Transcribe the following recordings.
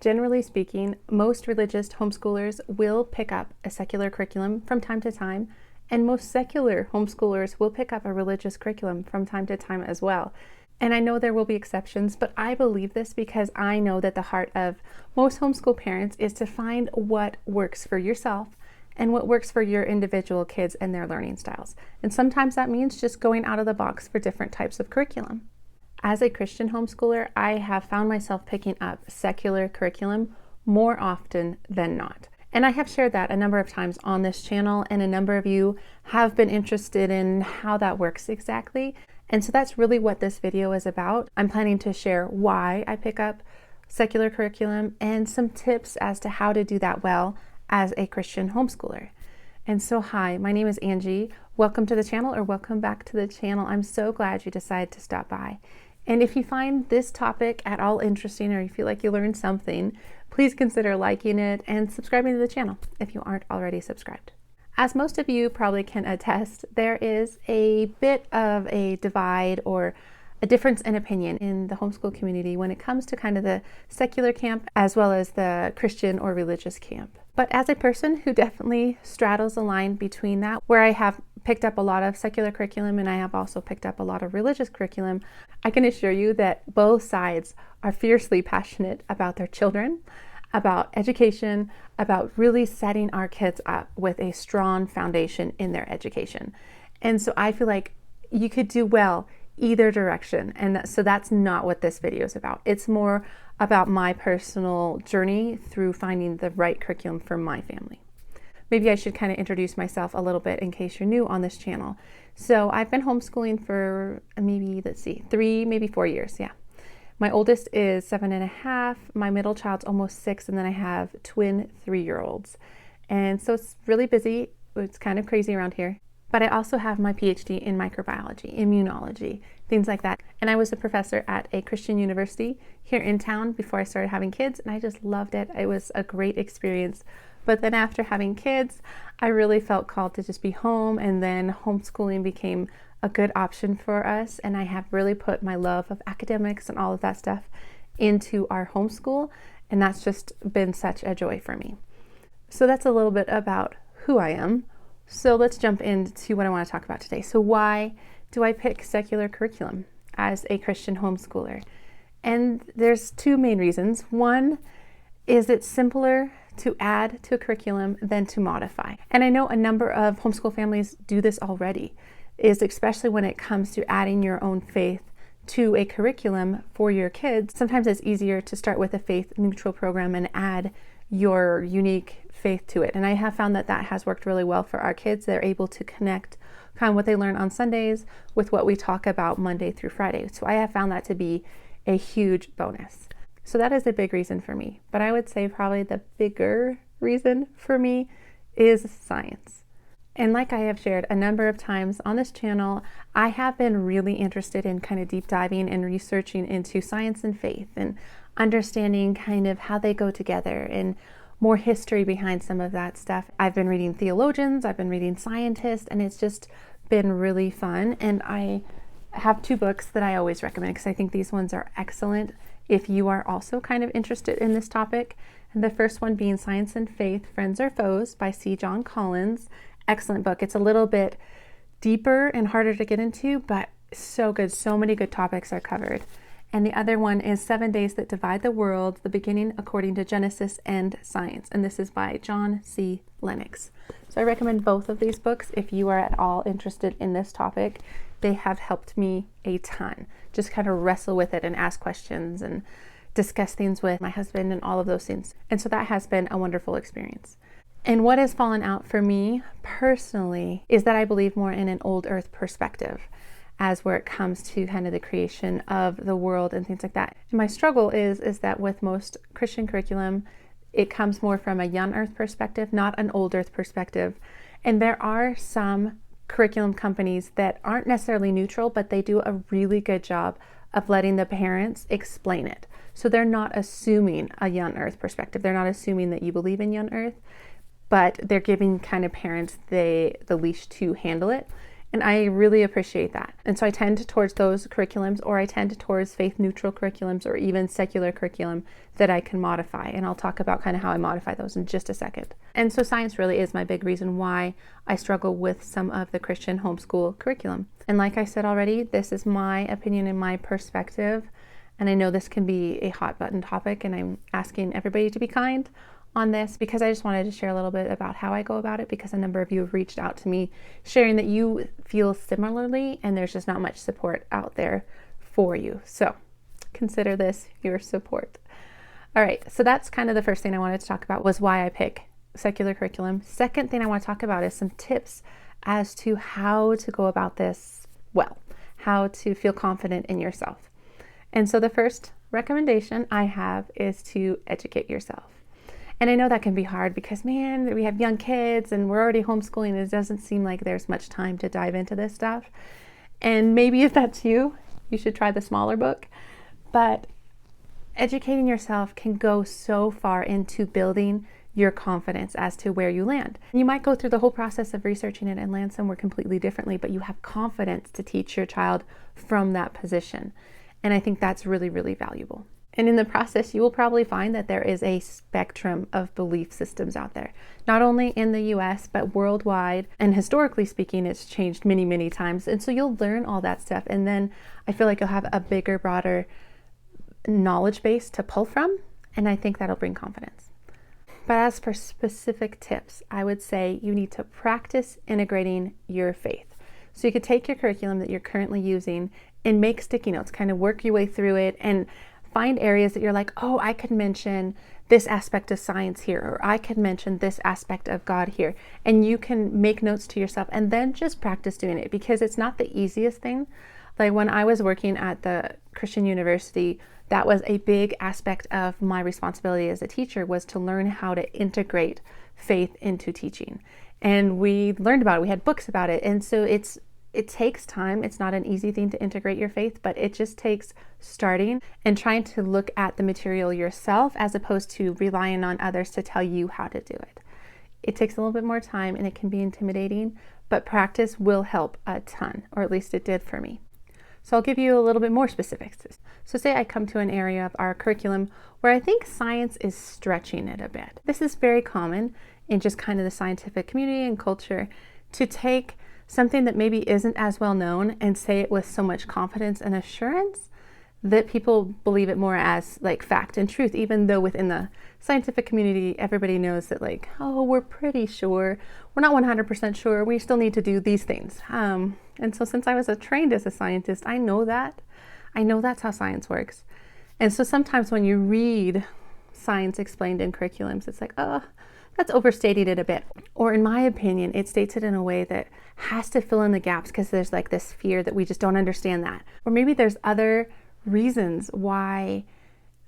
Generally speaking, most religious homeschoolers will pick up a secular curriculum from time to time, and most secular homeschoolers will pick up a religious curriculum from time to time as well. And I know there will be exceptions, but I believe this because I know that the heart of most homeschool parents is to find what works for yourself and what works for your individual kids and their learning styles. And sometimes that means just going out of the box for different types of curriculum. As a Christian homeschooler, I have found myself picking up secular curriculum more often than not. And I have shared that a number of times on this channel, and a number of you have been interested in how that works exactly. And so that's really what this video is about. I'm planning to share why I pick up secular curriculum and some tips as to how to do that well as a Christian homeschooler. And so hi, my name is Angie. Welcome to the channel, or welcome back to the channel. I'm so glad you decided to stop by. And if you find this topic at all interesting, or you feel like you learned something, please consider liking it and subscribing to the channel if you aren't already subscribed. As most of you probably can attest, there is a bit of a divide or a difference in opinion in the homeschool community when it comes to kind of the secular camp as well as the Christian or religious camp. But as a person who definitely straddles the line between that, where I have picked up a lot of secular curriculum and I have also picked up a lot of religious curriculum, I can assure you that both sides are fiercely passionate about their children, about education, about really setting our kids up with a strong foundation in their education. And so I feel like you could do well either direction. And so that's not what this video is about. It's more about my personal journey through finding the right curriculum for my family. Maybe I should kind of introduce myself a little bit in case you're new on this channel. So I've been homeschooling for maybe, 3, maybe 4 years. Yeah. My oldest is 7.5. My middle child's almost 6. And then I have twin 3-year-olds. And so it's really busy. It's kind of crazy around here. But I also have my PhD in microbiology, immunology, things like that. And I was a professor at a Christian university here in town before I started having kids, and I just loved it. It was a great experience. But then after having kids, I really felt called to just be home, and then homeschooling became a good option for us. And I have really put my love of academics and all of that stuff into our homeschool, and that's just been such a joy for me. So that's a little bit about who I am. So let's jump into what I want to talk about today. So why do I pick secular curriculum as a Christian homeschooler? And there's 2 main reasons. One is it's simpler to add to a curriculum than to modify. And I know a number of homeschool families do this already, is especially when it comes to adding your own faith to a curriculum for your kids. Sometimes it's easier to start with a faith neutral program and add your unique faith to it. And I have found that that has worked really well for our kids. They're able to connect kind of what they learn on Sundays with what we talk about Monday through Friday. So I have found that to be a huge bonus. So that is a big reason for me. But I would say probably the bigger reason for me is science. And like I have shared a number of times on this channel, I have been really interested in kind of deep diving and researching into science and faith and understanding kind of how they go together and more history behind some of that stuff. I've been reading theologians, I've been reading scientists, and it's just been really fun. And I have 2 books that I always recommend because I think these ones are excellent if you are also kind of interested in this topic. And the first one being Science and Faith, Friends or Foes by C. John Collins. Excellent book. It's a little bit deeper and harder to get into, but so good. So many good topics are covered. And the other one is 7 Days That Divide the World, The Beginning According to Genesis and Science. And this is by John C. Lennox. So I recommend both of these books if you are at all interested in this topic. They have helped me a ton. Just kind of wrestle with it and ask questions and discuss things with my husband and all of those things. And so that has been a wonderful experience. And what has fallen out for me personally is that I believe more in an old earth perspective as where it comes to kind of the creation of the world and things like that. And my struggle is that with most Christian curriculum, it comes more from a young earth perspective, not an old earth perspective. And there are some curriculum companies that aren't necessarily neutral, but they do a really good job of letting the parents explain it. So they're not assuming a young earth perspective. They're not assuming that you believe in young earth, but they're giving kind of parents the leash to handle it. And I really appreciate that. And so I tend towards those curriculums, or I tend towards faith neutral curriculums, or even secular curriculum that I can modify. And I'll talk about kind of how I modify those in just a second. And so science really is my big reason why I struggle with some of the Christian homeschool curriculum. And like I said already, this is my opinion and my perspective. And I know this can be a hot button topic, and I'm asking everybody to be kind on this because I just wanted to share a little bit about how I go about it, because a number of you have reached out to me sharing that you feel similarly and there's just not much support out there for you. So consider this your support. All right, so that's kind of the first thing I wanted to talk about, was why I pick secular curriculum. Second thing I want to talk about is some tips as to how to go about this well, how to feel confident in yourself. And so the first recommendation I have is to educate yourself. And I know that can be hard because, man, we have young kids and we're already homeschooling and it doesn't seem like there's much time to dive into this stuff. And maybe if that's you, you should try the smaller book. But educating yourself can go so far into building your confidence as to where you land. You might go through the whole process of researching it and land somewhere completely differently, but you have confidence to teach your child from that position. And I think that's really, really valuable. And in the process, you will probably find that there is a spectrum of belief systems out there, not only in the US, but worldwide. And historically speaking, it's changed many, many times. And so you'll learn all that stuff. And then I feel like you'll have a bigger, broader knowledge base to pull from. And I think that'll bring confidence. But as for specific tips, I would say you need to practice integrating your faith. So you could take your curriculum that you're currently using and make sticky notes, kind of work your way through it and find areas that you're like, oh, I could mention this aspect of science here, or I could mention this aspect of God here. And you can make notes to yourself and then just practice doing it, because it's not the easiest thing. Like when I was working at the Christian university, that was a big aspect of my responsibility as a teacher, was to learn how to integrate faith into teaching. And we learned about it. We had books about it. And so it takes time. It's not an easy thing to integrate your faith, but it just takes starting and trying to look at the material yourself as opposed to relying on others to tell you how to do it. It takes a little bit more time and it can be intimidating, but practice will help a ton, or at least it did for me. So I'll give you a little bit more specifics. So say I come to an area of our curriculum where I think science is stretching it a bit. This is very common in just kind of the scientific community and culture, to take something that maybe isn't as well known and say it with so much confidence and assurance that people believe it more as like fact and truth, even though within the scientific community, everybody knows that like, oh, we're pretty sure. We're not 100% sure. We still need to do these things. And so since I was trained as a scientist, I know that's how science works. And so sometimes when you read science explained in curriculums, it's like, oh, that's overstating it a bit. Or in my opinion, it states it in a way that has to fill in the gaps because there's like this fear that we just don't understand that. Or maybe there's other reasons why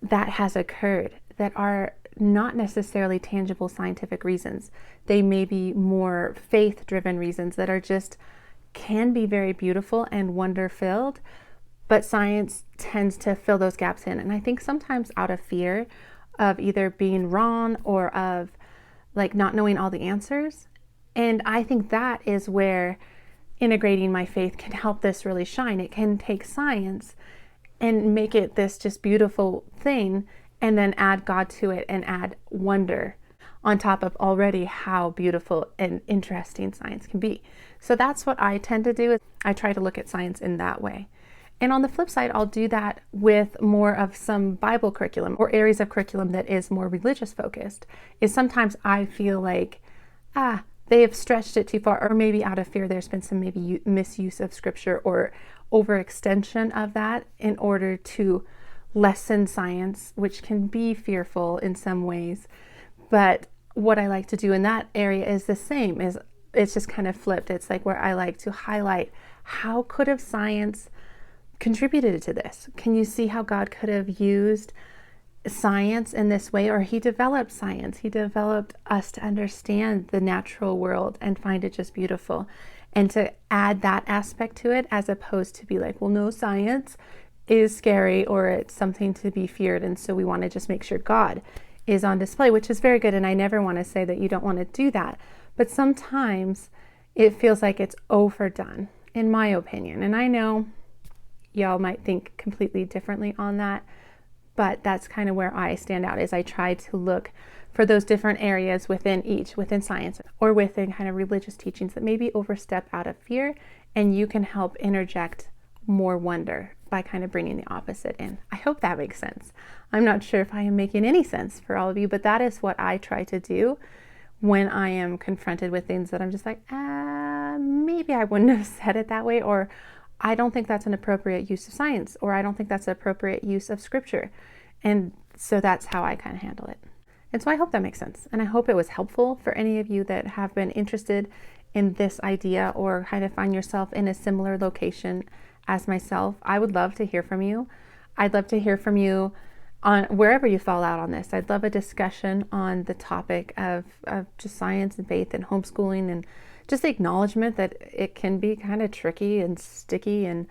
that has occurred that are not necessarily tangible scientific reasons. They may be more faith-driven reasons that are just can be very beautiful and wonder-filled, but science tends to fill those gaps in. And I think sometimes out of fear of either being wrong or of like not knowing all the answers. And I think that is where integrating my faith can help this really shine. It can take science and make it this just beautiful thing, and then add God to it and add wonder on top of already how beautiful and interesting science can be. So that's what I tend to do. I try to look at science in that way. And on the flip side, I'll do that with more of some Bible curriculum or areas of curriculum that is more religious focused. Is sometimes I feel like, they have stretched it too far, or maybe out of fear, there's been some maybe misuse of scripture or overextension of that in order to lessen science, which can be fearful in some ways. But what I like to do in that area is the same, is it's just kind of flipped. It's like where I like to highlight how could have science contributed to this? Can you see how God could have used science in this way? Or he developed science. He developed us to understand the natural world and find it just beautiful. And to add that aspect to it, as opposed to be like, well, no, science is scary or it's something to be feared. And so we want to just make sure God is on display, which is very good. And I never want to say that you don't want to do that. But sometimes it feels like it's overdone, in my opinion. And I know y'all might think completely differently on that, but that's kind of where I stand out, is I try to look for those different areas within science or within kind of religious teachings that maybe overstep out of fear, and you can help interject more wonder by kind of bringing the opposite in. I hope that makes sense. I'm not sure if I am making any sense for all of you, but that is what I try to do when I am confronted with things that I'm just like, maybe I wouldn't have said it that way, or I don't think that's an appropriate use of science, or I don't think that's an appropriate use of scripture. And so that's how I kind of handle it. And so I hope that makes sense. And I hope it was helpful for any of you that have been interested in this idea or kind of find yourself in a similar location as myself. I would love to hear from you. I'd love to hear from you on wherever you fall out on this. I'd love a discussion on the topic of just science and faith and homeschooling, and just the acknowledgement that it can be kind of tricky and sticky and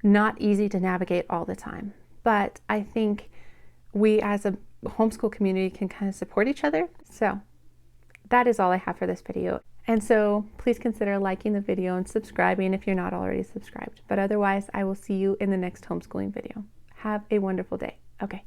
not easy to navigate all the time. But I think we as a homeschool community can kind of support each other. So that is all I have for this video. And so please consider liking the video and subscribing if you're not already subscribed. But otherwise, I will see you in the next homeschooling video. Have a wonderful day. Okay.